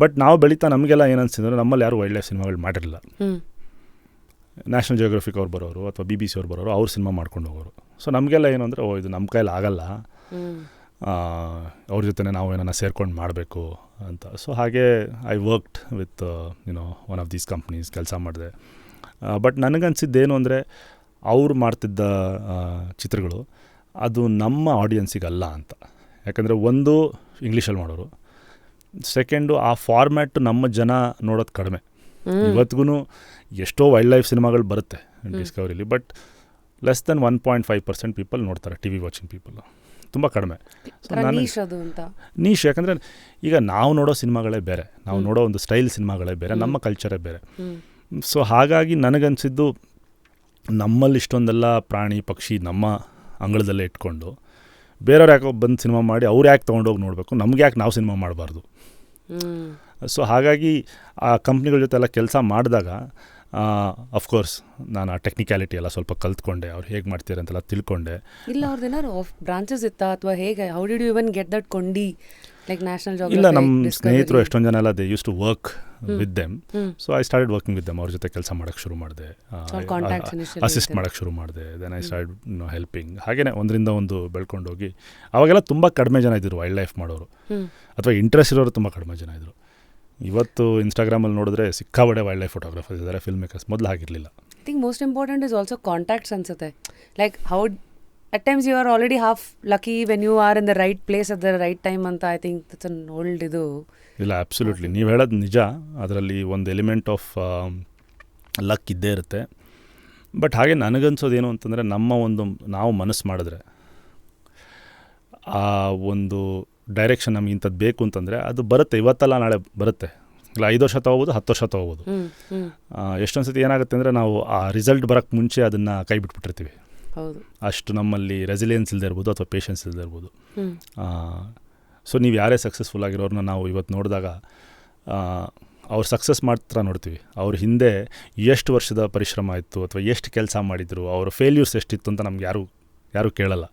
But ನಾವು ಬೆಳೀತಾ ನಮಗೆಲ್ಲ ಏನು ಅನಿಸಿದ್ರೆ ನಮ್ಮಲ್ಲಿ ಯಾರು ವೈಲ್ಡ್ ಲೈಫ್ ಸಿನಿಮಾಗಳು ಮಾಡಿರಲಿಲ್ಲ. ನ್ಯಾಷನಲ್ ಜಿಯೋಗ್ರಫಿಕ್ ಅವ್ರು ಬರೋರು ಅಥವಾ BBC ಅವ್ರು ಬರೋರು, ಅವ್ರು ಸಿನಿಮಾ ಮಾಡ್ಕೊಂಡು ಹೋಗೋರು. ಸೊ ನಮಗೆಲ್ಲ ಏನು ಅಂದರೆ ಇದು ನಮ್ಮ ಕೈಯಲ್ಲಿ ಆಗಲ್ಲ, ಅವ್ರ ಜೊತೆ ನಾವು ಏನನ್ನ ಸೇರ್ಕೊಂಡು ಮಾಡಬೇಕು ಅಂತ. ಸೊ ಹಾಗೆ I worked with one of these companies ಕೆಲಸ ಮಾಡಿದೆ. ಬಟ್ ನನಗನ್ಸಿದ್ದೇನು ಅಂದರೆ ಅವ್ರು ಮಾಡ್ತಿದ್ದ ಚಿತ್ರಗಳು ಅದು ನಮ್ಮ ಆಡಿಯನ್ಸಿಗಲ್ಲ ಅಂತ. ಯಾಕಂದರೆ ಒಂದು ಇಂಗ್ಲೀಷಲ್ಲಿ ಮಾಡೋರು, ಸೆಕೆಂಡು ಆ ಫಾರ್ಮ್ಯಾಟು ನಮ್ಮ ಜನ ನೋಡೋದು ಕಡಿಮೆ. ಇವತ್ತಿಗೂ ಎಷ್ಟೋ ವೈಲ್ಡ್ ಲೈಫ್ ಸಿನಿಮಾಗಳು ಬರುತ್ತೆ ಡಿಸ್ಕವರಿಲಿ, ಬಟ್ ಲೆಸ್ ದೆನ್ 1.5% ಪೀಪಲ್ ನೋಡ್ತಾರೆ. TV ವಾಚಿಂಗ್ ಪೀಪಲ್ ತುಂಬ ಕಡಿಮೆ. ಸೊ ನೀಶ್, ಯಾಕಂದರೆ ಈಗ ನಾವು ನೋಡೋ ಸಿನಿಮಾಗಳೇ ಬೇರೆ, ನಾವು ನೋಡೋ ಒಂದು ಸ್ಟೈಲ್ ಸಿನಿಮಾಗಳೇ ಬೇರೆ, ನಮ್ಮ ಕಲ್ಚರೇ ಬೇರೆ. ಸೊ ಹಾಗಾಗಿ ನನಗನ್ಸಿದ್ದು ನಮ್ಮಲ್ಲಿ ಇಷ್ಟೊಂದೆಲ್ಲ ಪ್ರಾಣಿ ಪಕ್ಷಿ ನಮ್ಮ ಅಂಗಳದಲ್ಲೇ ಇಟ್ಕೊಂಡು ಬೇರೆಯವ್ರು ಯಾಕೆ ಬಂದು ಸಿನಿಮಾ ಮಾಡಿ ಅವ್ರು ಯಾಕೆ ತೊಗೊಂಡೋಗಿ ನೋಡಬೇಕು, ನಮ್ಗೆ ಯಾಕೆ ನಾವು ಸಿನಿಮಾ ಮಾಡಬಾರ್ದು. ಸೊ ಹಾಗಾಗಿ ಆ ಕಂಪ್ನಿಗಳ ಜೊತೆ ಎಲ್ಲ ಕೆಲಸ ಮಾಡಿದಾಗ ಅಫ್ಕೋರ್ಸ್ ನಾನು ಆ ಟೆಕ್ನಿಕ್ಯಾಲಿಟಿ ಎಲ್ಲ ಸ್ವಲ್ಪ ಕಲ್ತ್ಕೊಂಡೆ, ಅವ್ರು ಹೇಗೆ ಮಾಡ್ತಾರೆ ಅಂತೆಲ್ಲ ತಿಳ್ಕೊಂಡೆ. ಇಲ್ಲ ಅವ್ರದ್ದೇನಾದ್ರು ಬ್ರಾಂಚಸ್ ಇತ್ತಾ ಅಥವಾ ಹೇಗೆ, how did you even get that ಕೊಂಡಿ ಲೈಕ್ ನ್ಯಾಷನಲ್ ಜಾಗ್ರಫಿ? ಇಲ್ಲ, ನಮ್ಮ ಸ್ನೇಹಿತರು ಎಷ್ಟೊಂದು ಜನ ಎಲ್ಲ they use to work with them. So I started working with them. ಅವ್ರ ಜೊತೆ ಕೆಲಸ ಮಾಡೋಕ್ಕೆ ಶುರು ಮಾಡಿದೆ, ಅಸಿಸ್ಟ್ ಮಾಡೋಕ್ಕೆ ಶುರು ಮಾಡಿದೆ. Then I start helping. ಹಾಗೆಯೇ ಒಂದರಿಂದ ಒಂದು ಬೆಳ್ಕೊಂಡೋಗಿ ಅವಾಗೆಲ್ಲ ತುಂಬ ಕಡಿಮೆ ಜನ ಇದ್ದರು ವೈಲ್ಡ್ ಲೈಫ್ ಮಾಡೋರು, ಅಥವಾ ಇಂಟ್ರೆಸ್ಟ್ ಇರೋರು ತುಂಬ ಕಡಿಮೆ ಜನ ಇದ್ದರು. ಇವತ್ತು ಇನ್ಸ್ಟಾಗ್ರಾಮಲ್ಲಿ ನೋಡಿದ್ರೆ ಸಿಕ್ಕಾಬಡೆ ವೈಲ್ಡ್ ಲೈಫ್ ಫೋಟೋಗ್ರಾಫರ್ಸ್ ಇದ್ದಾರೆ, ಫಿಲ್ಮ್ ಮೇಕರ್ಸ್. ಮೊದಲು ಆಗಿರಲಿಲ್ಲ. I think most important is also contacts ಅನ್ಸುತ್ತೆ. Like how at times you are already half lucky when you are in the right place at the right time ಅಂತ. I think that's an old ಇದು. ಇಲ್ಲ, absolutely ನೀವು ಹೇಳೋದು ನಿಜ. ಅದರಲ್ಲಿ ಒಂದು element of luck ಇದ್ದೇ ಇರುತ್ತೆ. ಬಟ್ ಹಾಗೆ ನನಗನ್ಸೋದೇನು ಅಂತಂದರೆ ನಾವು ಮನಸ್ಸು ಮಾಡಿದ್ರೆ ಆ ಒಂದು ಡೈರೆಕ್ಷನ್ ನಮ್ಗೆ ಇಂಥದ್ದು ಬೇಕು ಅಂತಂದರೆ ಅದು ಬರುತ್ತೆ. ಇವತ್ತಲ್ಲ ನಾಳೆ ಬರುತ್ತೆ. ಇಲ್ಲ 5 ವರ್ಷ ತೊಗೋಬೋದು, 10 ವರ್ಷ ತೊಗೋಬೋದು. ಎಷ್ಟೊಂದು ಸತಿ ಏನಾಗುತ್ತೆ ಅಂದರೆ ನಾವು ಆ ರಿಸಲ್ಟ್ ಬರೋಕ್ಕೆ ಮುಂಚೆ ಅದನ್ನು ಕೈ ಬಿಟ್ಬಿಟ್ಟಿರ್ತೀವಿ. ಅಷ್ಟು ನಮ್ಮಲ್ಲಿ ರೆಸಿಲಿಯನ್ಸ್ ಇಲ್ಲದೆ ಇರ್ಬೋದು ಅಥವಾ ಪೇಷನ್ಸ್ ಇಲ್ಲದೆ ಇರ್ಬೋದು. ಸೊ ನೀವು ಯಾರೇ ಸಕ್ಸಸ್ಫುಲ್ ಆಗಿರೋರನ್ನ ನಾವು ಇವತ್ತು ನೋಡಿದಾಗ ಅವ್ರು ಸಕ್ಸಸ್ ಮಾತ್ರ ನೋಡ್ತೀವಿ. ಅವ್ರ ಹಿಂದೆ ಎಷ್ಟು ವರ್ಷದ ಪರಿಶ್ರಮ ಇತ್ತು ಅಥವಾ ಎಷ್ಟು ಕೆಲಸ ಮಾಡಿದರು, ಅವ್ರ ಫೇಲ್ಯೂರ್ಸ್ ಎಷ್ಟಿತ್ತು ಅಂತ ನಮ್ಗೆ ಯಾರೂ ಕೇಳಲ್ಲ.